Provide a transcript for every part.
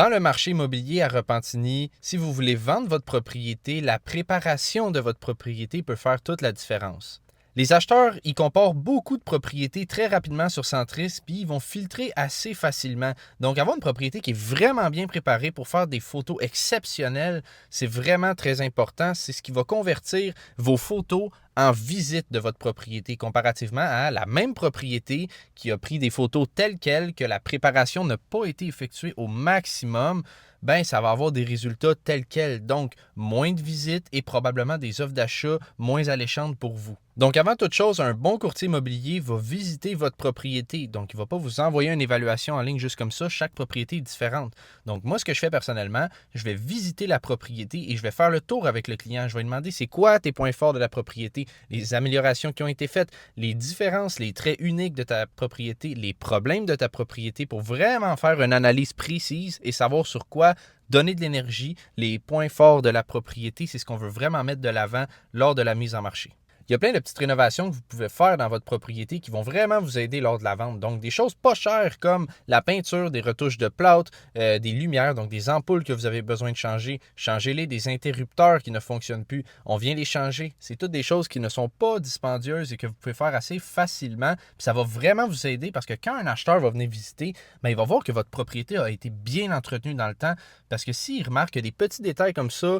Dans le marché immobilier à Repentigny, si vous voulez vendre votre propriété, la préparation de votre propriété peut faire toute la différence. Les acheteurs, ils comparent beaucoup de propriétés très rapidement sur Centris, puis ils vont filtrer assez facilement. Donc, avoir une propriété qui est vraiment bien préparée pour faire des photos exceptionnelles, c'est vraiment très important. C'est ce qui va convertir vos photos en visite de votre propriété, comparativement à la même propriété qui a pris des photos telles quelles, que la préparation n'a pas été effectuée au maximum. Ben, ça va avoir des résultats tels quels, donc moins de visites et probablement des offres d'achat moins alléchantes pour vous. Donc, avant toute chose, un bon courtier immobilier va visiter votre propriété. Donc, il ne va pas vous envoyer une évaluation en ligne juste comme ça. Chaque propriété est différente. Donc, moi, ce que je fais personnellement, je vais visiter la propriété et je vais faire le tour avec le client. Je vais lui demander c'est quoi tes points forts de la propriété, les améliorations qui ont été faites, les différences, les traits uniques de ta propriété, les problèmes de ta propriété pour vraiment faire une analyse précise et savoir sur quoi donner de l'énergie, les points forts de la propriété. C'est ce qu'on veut vraiment mettre de l'avant lors de la mise en marché. Il y a plein de petites rénovations que vous pouvez faire dans votre propriété qui vont vraiment vous aider lors de la vente. Donc, des choses pas chères comme la peinture, des retouches de plâtre, des lumières, donc des ampoules que vous avez besoin de changer. Changez-les, des interrupteurs qui ne fonctionnent plus. On vient les changer. C'est toutes des choses qui ne sont pas dispendieuses et que vous pouvez faire assez facilement. Puis ça va vraiment vous aider parce que quand un acheteur va venir visiter, il va voir que votre propriété a été bien entretenue dans le temps. Parce que s'il remarque que des petits détails comme ça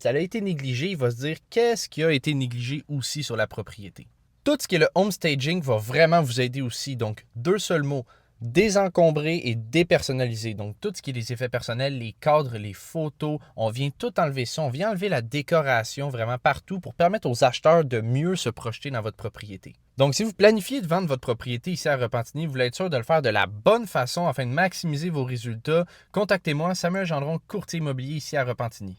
a été négligé, il va se dire qu'est-ce qui a été négligé aussi sur la propriété. Tout ce qui est le home staging va vraiment vous aider aussi. Donc, deux seuls mots, désencombrer et dépersonnaliser. Donc, tout ce qui est les effets personnels, les cadres, les photos, on vient tout enlever ça. On vient enlever la décoration vraiment partout pour permettre aux acheteurs de mieux se projeter dans votre propriété. Donc, si vous planifiez de vendre votre propriété ici à Repentigny, vous voulez être sûr de le faire de la bonne façon afin de maximiser vos résultats, contactez-moi, Samuel Gendron, courtier immobilier ici à Repentigny.